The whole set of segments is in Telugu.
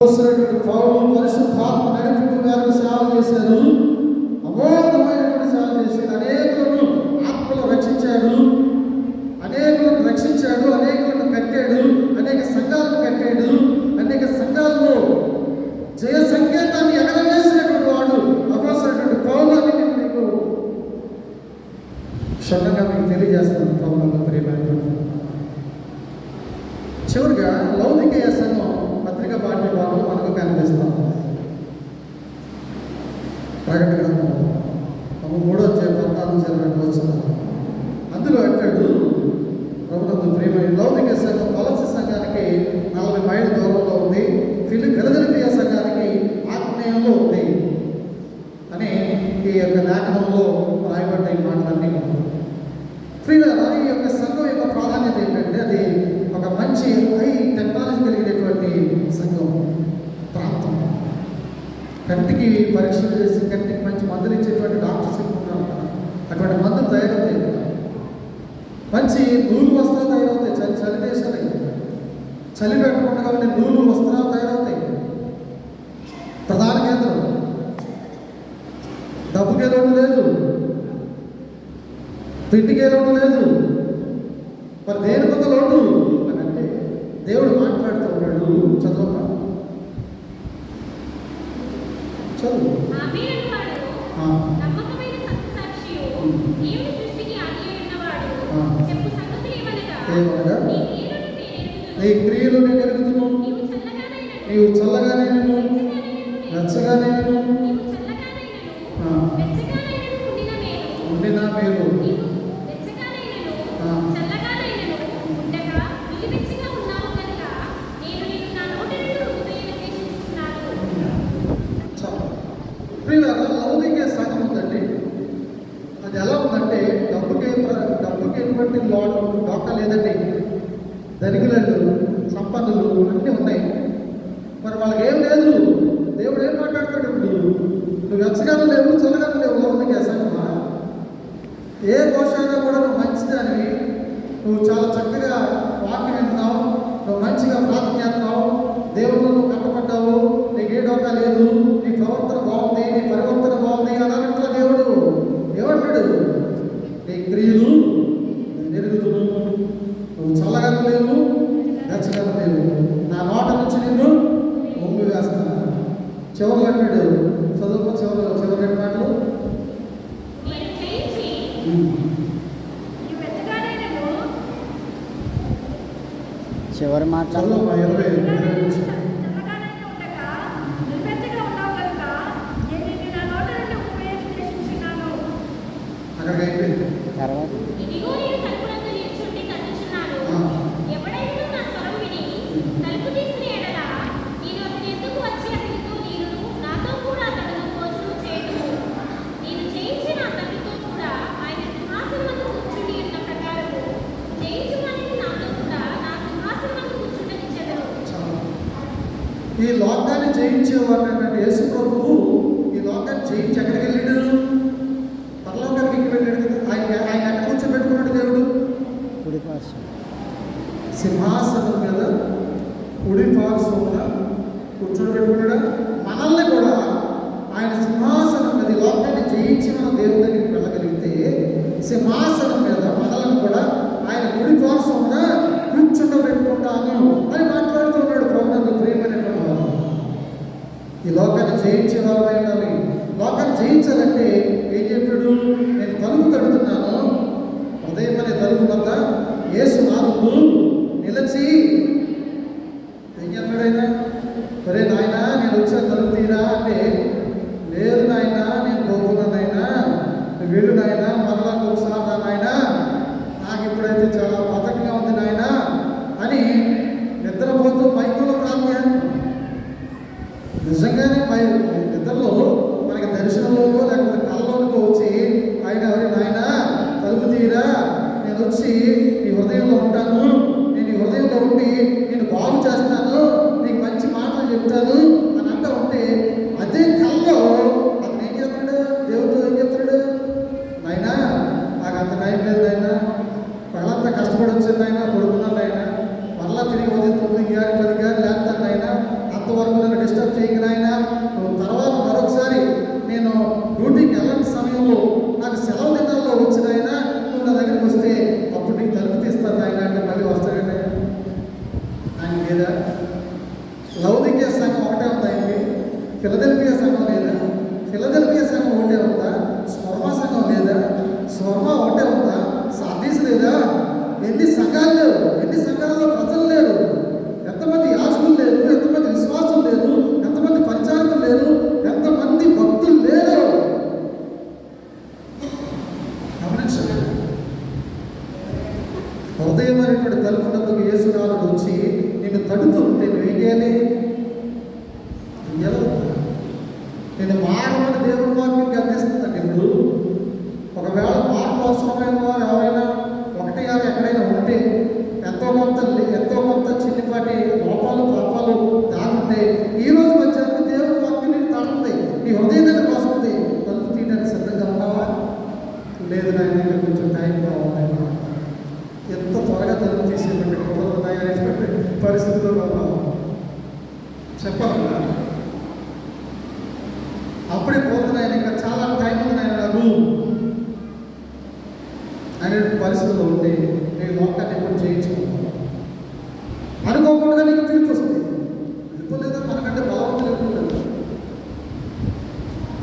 పౌలు పరిశుద్ధాత్మ నడిపింపు మేరకు సేవ చేశారు. అమోఘమైనటువంటి సేవ చేశారు. అనేకులను ఆత్మలు రక్షించాడు, అనేకులను రక్షించాడు, అనేకులను కట్టాడు, అనేక సంఘాలను కట్టాడు. అనేక సంఘాల్లో జయ సంకేతాన్ని ఎగరవేసినటువంటి వాడు అపోస్తలుడైనటువంటి పౌలు అని నేను మీకు క్షుణ్ణంగా మీకు తెలియజేస్తాను. పౌలు ప్రియమైనటువంటి చివరిగా లౌకిక సంఘం పత్రిక పాఠ్య భాగంలో మనకు కనిపిస్తాం. ప్రకటన గ్రంథం 3:14 అందులో అంటాడు, ప్రభుత్వ ప్రియమైన లౌకిక సంఘం కొలస్సీ సంఘానికి 40 మైళ్ళ దూరంలో ఉంది, ఫిలదెల్ఫియా సంఘానికి ఆగ్నేయంలో ఉంది అని ఈ యొక్క లేఖనంలో రాయబడ్డ ఈ మాటలన్నీ. ప్రియులారా, ఈ యొక్క సంఘం యొక్క ప్రాధాన్యత ఏంటంటే అది ఒక మంచి హై టెక్నాలజీ కలిగినటువంటి సంఘం ప్రాంతం. కంటికి పరీక్షలు చేసి కంటికి మంచి మందులు ఇచ్చేటువంటి డాక్టర్స్ ఉన్నారు. అటువంటి మందులు తయారవుతాయి. మంచి నూలు వస్త్రాలు తయారవుతాయి. చలి దేశాలు చలి పెట్టకుండా కాబట్టి నూలు వస్త్రాలు తయారవుతాయి. ప్రధాన కేంద్రం. డబ్బుకే లోటు లేదు, తిండికే లోటు లేదు. మరి దేని కొంత లోటు అని అంటే దేవుడు మాట్లాడుతూ ఉన్నాడు. చదువు చదువు. నీ క్రియలు నేను ఎరుగుతున్నాను, నీవు చల్లగానే నేను నచ్చగానే నేను ఉండినా మీరు లౌకిక సంఘం ఉందండి. అది ఎలా ఉందంటే డబ్బుకి ఎటువంటి డోకా లేదండి. ధనికులు సంపన్నులు అన్నీ ఉన్నాయి. మరి వాళ్ళకి ఏం లేదు. దేవుడు ఏం మాట్లాడుతాడు? నువ్వు వెచ్చగానే లేవు, చల్లగానే లేవు. లౌకిక సంఘమా? ఏ కోశానా కూడా నువ్వు మంచిదానివి, నువ్వు చాలా చక్కగా వాక్యం వింటున్నావు, నువ్వు మంచిగా ప్రార్థన చేస్తున్నావు, దేవుడు నువ్వు కట్టపడ్డావు, నీకు ఏ డోకా లేదు, నీ ప్రవర్తన బాగుంది, నీ పరివర్తన బాగుంది అని అన్నట్ల దేవుడు ఏమంటాడు? నీ క్రియలు ఎరుగుతున్నావు, నువ్వు చల్లగానే లేవు, వెచ్చగానే లేవు, నా నోట నుంచి నిన్ను ఒంగు వేస్తాను. చివరి అంటాడు, చదువుకో, చివరి 2 మాటలు. చివరి మాటలు 20 అక్కడికి అయిపోయింది. తర్వాత ఈ లోకాన్ని జయించేవాడు అంటే యేసు ప్రభువు ఈ లోకాన్ని జయించి ఎక్కడికి వెళ్ళాడు? పరలోకానికి వెళ్ళాడు కదా. ఆయన ఎక్కడ కూర్చోబెట్టుకున్నాడు దేవుడు? సింహాసనం మీద కుడి పార్శ్వమున కూర్చోబెట్టుకున్నాడా? మనల్ని కూడా ఆయన సింహాసనం మీద ఈ లోకాన్ని జయించి మన దేవుడి దగ్గరికి వెళ్ళగలిగితే సింహాసనం మీద మనల్ని కూడా ఆయన కుడి పార్శ్వమున కూర్చోబెట్టుకుంటాను అని మాట్లాడుతున్నాడు. ప్రభుత్వ ప్రియమైనటువంటి వాళ్ళు ఈ లోకాన్ని జయించే వాళ్ళై ఉండాలి. లోకాన్ని జయించాలంటే ఏం చెప్పాడు? నేను తలుపు తడుతున్నాను, హృదయం అనే తలుపు వద్ద యేసు నామమున నిలిచి ఏం చెప్పాడు ఆయన? ఒరే నాయనా, నేను వచ్చాను, తలుపు తీరా అంటే, లేదు నాయనా, నేను పోతున్నాను నాయనా, నువ్వు వెళ్ళు నాయనా, మరలా ఒకసారి రా నాయనా, నాకు ఇప్పుడైతే చాలా బతకగా ఉంది నాయనా అని నిద్రపోతూ మైకులో ప్రార్థన. నిజంగానే నిద్రలో మనకి దర్శనంలోనో లేకపోతే కళ్ళలోనో వచ్చి ఆయన ఎవరి నాయన తలుపు తీరా, నేను వచ్చి నీ హృదయంలో ఉంటాను, నేను ఈ హృదయంలో ఉండి నేను బాగు చేస్తాను, నీకు మంచి మాటలు చెప్తాను అని అంటూ ఉంటే అదే కళ్ళలో అతను ఏం చెప్తాడు? దేవుడితో ఏం చెప్తాడు? నాయనా, నాకు అంత టైం లేదు నాయన, వాళ్ళంతా కష్టపడి వచ్చింది ఆయన, కొడుకున్నాను ఆయన, మరలా తిరిగి ఉదయం 9 గారి 10 గారి లేస్తాను ఆయన, అంత వరకు నన్ను డిస్టర్బ్ చేయకు నాయన. తర్వాత మరొకసారి నేను డ్యూటీకి వెళ్ళని సమయంలో నాకు సెలవు దినాల్లో వచ్చిన ఆయన నువ్వు నా దగ్గరికి వస్తే అప్పుడు నీకు తలుపు తీస్తాను ఆయన అంటే మళ్ళీ వస్తాడండి ఆయన లేదా? లౌదికీయ సంఘం ఒకటే ఉందా ఆయనకి? ఫిలదెల్ఫియా సంఘం లేదా? ఫిలదెల్ఫియా సంఘం ఒకటే ఉందా? స్వర్మ సంఘం లేదా? స్వర్మ ఒకటే ఉందా? సాదీస్ లేదా? ఎన్ని సంఘాలు లేవు? ఎన్ని సంఘాలలో ప్రజలు లేరు? ఎంతమంది యాజకులు లేరు? ఎంతమంది విశ్వాసులు లేరు? ఎంతమంది పరిచారకులు లేరు? ఎంతమంది భక్తులు లేరు? గమనించండి. హృదయమైనటువంటి తలుపునందుకు యేసునాథుడు వచ్చి నేను తడుతూ ఉంటే నువ్వు ఏం చేయాలి? నేను మారమని దేవుని వాక్యం అందిస్తుందండి. ఇప్పుడు ఒకవేళ మార్పు అవసరమైన వారు ఎవరైనా ఒకటి గారు ఎక్కడైనా ఉంటే ఎంతో కొంత చిన్నపాటి లోపాలు పాపాలు దాగుంటే ఈ రోజు మధ్యాహ్నం దేవుని వాక్యం నీకు తాడుతుంది, నీ హృదయం దగ్గర వస్తుంది. తలుపు తీయడానికి సిద్ధంగా ఉన్నావా? లేదు నాయన ఇంకా కొంచెం టైం కావాలి. ఎంత త్వరగా తలుపు తీసేటువంటి కుదరదనేటువంటి పరిస్థితుల్లో ఉన్నాం. చెప్పాలన్నా అప్పుడే పోతున్నాయని ఇంకా చాలా టైం ఉంది నాయన నాకు అనే పరిస్థితుల్లో ఉంటే నేను లోకాన్ని ఎప్పుడు చేయించుకుంటాను. అనుకోకుండా నీకు తిరిగి వస్తుంది. వెళ్ళిపోలేదా? మనకంటే బలవంతులు ఎక్కువ,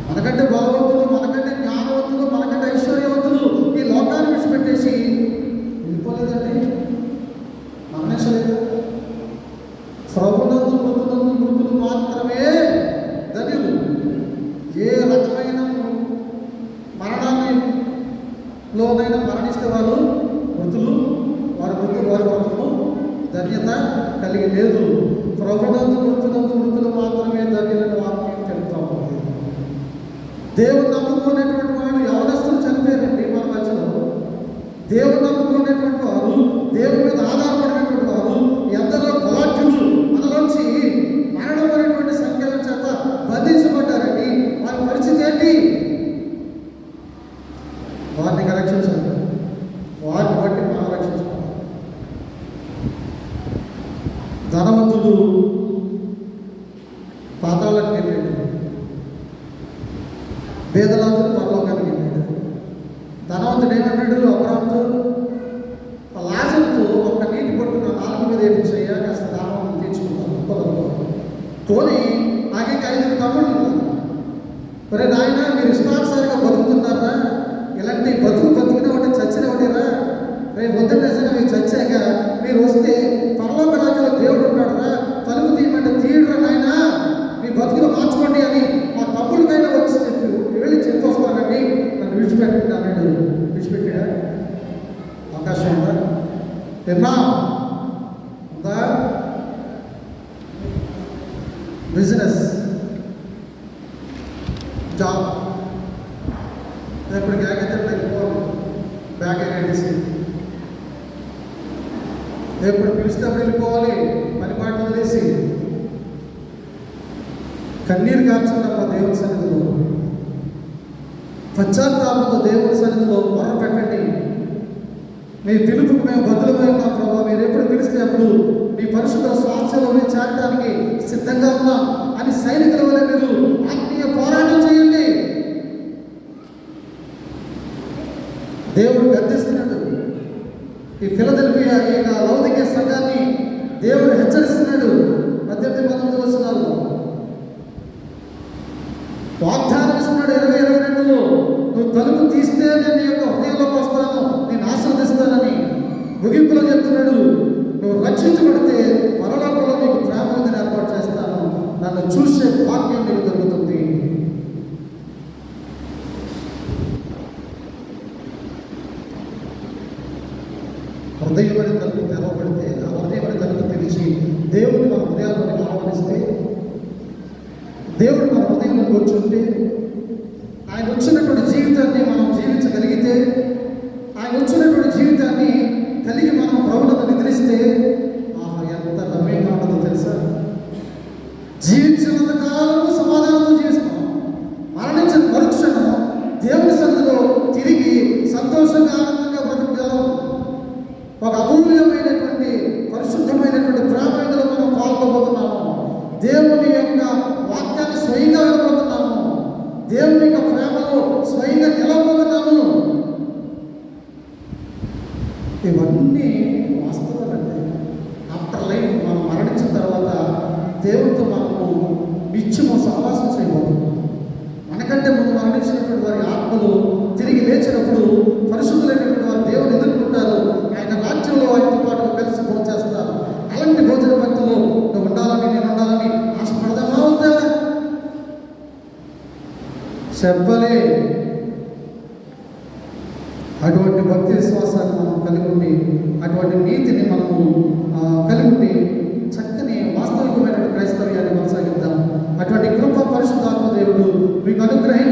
మనకంటే బలవంతులు, మనకంటే జ్ఞానవంతులు, మనకంటే ఐశ్వర్యవంతులు ఈ లోకాన్ని విడిచిపెట్టేసి వెళ్ళిపోలేదండి. మరణించలేదు. ప్రభునందు మృతులు మాత్రమే ధన్యులు. ఏ రకమైన మరణాన్నిలోనైనా మరణిస్తే వాళ్ళు మృతులు, వారి మృతులు ధన్యత కలిగి లేదు. ప్రభునందు మృతులు మాత్రమే ధన్యులను వాక్యం చెప్తాము. దేవుని నమ్ముకునేటువంటి వాడు యవనస్తులు చనిపోయారండి మన మధ్యలో. దేవుని నమ్ముకునేటువంటి వారు, దేవుని మీద ఆధారపడినటువంటి వారు ఎందరో కులాఢ్యులు మనలోంచి మరణం అనేటువంటి సంఖ్యల చేత బంధించబడ్డారండి. వారి పరిస్థితి ఏంటి? వారిని రక్షించాలి. వారిని బట్టి మనం రక్షించుకోవాలి. ధనవంతుడు పాతాళానికి వెళ్ళాడు, పేదలాంతుడు పరలోకానికి వెళ్ళాడు. ధనవంతుడు ఏమన్నాడు? అబ్రాహాముతో లాజరుతో ఒక నీటి పట్టు నా నాలుగు మీద వేయించయ్యా, కాస్త దానం తీర్చుకుంటాను పొలంలో పోనీ నాకే 5 తమ్ముళ్ళు ఉన్నారు. మరి నాయన మీరు ఇష్టానుసారిగా బతుకుతున్నారా? ఇలాంటి బతికిన ఒకటి చచ్చిన ఒకటిరా? రేపు పొద్దున్న మీరు చచ్చాక మీరు వస్తే పరలోక రాజ్యంలో దేవుడు ఉంటాడురా, తలుపు తీయమంటే తీయడురా నాయన, మీ బతుకులు మార్చుకోండి అని మా తమ్ముడికైనా వచ్చి వెళ్ళి చెప్పి వస్తానండి, నన్ను విడిచిపెట్టండి అన్నాడు. విడిచిపెట్టాడా? అవకాశం ఉందా? విన్నా ఉందా? బిజినెస్, జాబ్, ఇప్పుడు గ్యాగ్ అయితే వెళ్ళిపోవాలి, బ్యాగ్ అనేసి ఎప్పుడు పిలిస్తే అప్పుడు వెళ్ళిపోవాలి, పని పాట వదిలేసి కన్నీరు కార్చుకున్న దేవుని సన్నిధిలో, పశ్చాత్తాపంతో దేవుని సన్నిధిలో మొర పెట్టండి. మీ పిలుపుకు మేము బదులుగా ఉన్నాం ప్రభావ, మీరు ఎప్పుడు పిలిస్తే అప్పుడు మీ పరిశుద్ధ స్వాస్థ్యంలో మేము చేరడానికి సిద్ధంగా ఉన్నాం అని సైనికుల వల్ల మీరు ఆత్మీయ పోరాటం చేయండి. దేవుడు గద్దిస్తున్నాడు. ఈ ఫిలదెల్ఫియా ఈ లౌదికీయ సంఘాన్ని దేవుడు హెచ్చరిస్తున్నాడు. 18-19 వచనాల్లో వాగ్దానం ఇస్తున్నాడు. 20-22లో నువ్వు తలుపు తీస్తే నేను నీ యొక్క హృదయంలోకి వస్తాను, నేను ఆస్వాదిస్తానని. ముగింపులో చెప్తున్నాడు, నువ్వు రక్షించబడితే పరలోకంలో నీకు ప్రేమని ఏర్పాటు చేస్తాను, నన్ను చూసే భాగ్యం నీకు దొరుకుతుంది. హృదయమని తలుపు తెరవబడితే, ఆ హృదయమని తలుపు తెరిచి దేవుని మన హృదయాలను ఆహ్వానిస్తే, దేవుడు మన హృదయంలో కూర్చుంటే, ఆయన వచ్చినటువంటి జీవితాన్ని మనం జీవించగలిగితే, ఆయన వచ్చినటువంటి జీవితాన్ని కలిగి మనం ప్రభువును నిద్రిస్తే ఎంత నమ్మకంగా ఉండదో తెలుసా? జీవించినంత కాలము సమాధానంతో జీవిస్తాం, మరణించిన మరుక్షణం దేవుని సన్నిధిలో తిరిగి సంతోషంగా ఆనందంగా బ్రతకగలం. ఒక అమూల్యమైనటువంటి పరిశుద్ధమైనటువంటి ప్రేమలో మనం పాల్గొబోతున్నాము. దేవుని యొక్క వాక్యాన్ని స్వయంగా వెళ్ళబోతున్నాము. దేవుని యొక్క ప్రేమలో స్వయంగా నిలబోతున్నాము. ఇవన్నీ వాస్తవాలంటే ఆఫ్టర్ లైఫ్ మనం మరణించిన తర్వాత దేవుడితో మనము నిత్యము సహవాసం చేయబోతున్నాం. మనకంటే ముందు మరణించినటువంటి వారి ఆత్మలు తిరిగి లేచినప్పుడు పరిశుద్ధులైనటువంటి వారు దేవుని ఎదుర్కొంటారు. ఆయన రాజ్యంలో ఆయనతో పాటు కలిసి భోజనం చేస్తారు. అలాంటి భోజన భక్తులు నువ్వు ఉండాలని, నేను ఉండాలని ఆశపడదామా ఉందా? చెప్పలే. అటువంటి భక్తి విశ్వాసాన్ని మనం కలిగి ఉండి, అటువంటి నీతిని మనము కలిగి ఉండి చక్కని వాస్తవికమైన క్రైస్తవ్యాన్ని కొనసాగిద్దాం. అటువంటి కృప పరిశుద్ధాత్మ దేవుడు మీకు అనుగ్రహించి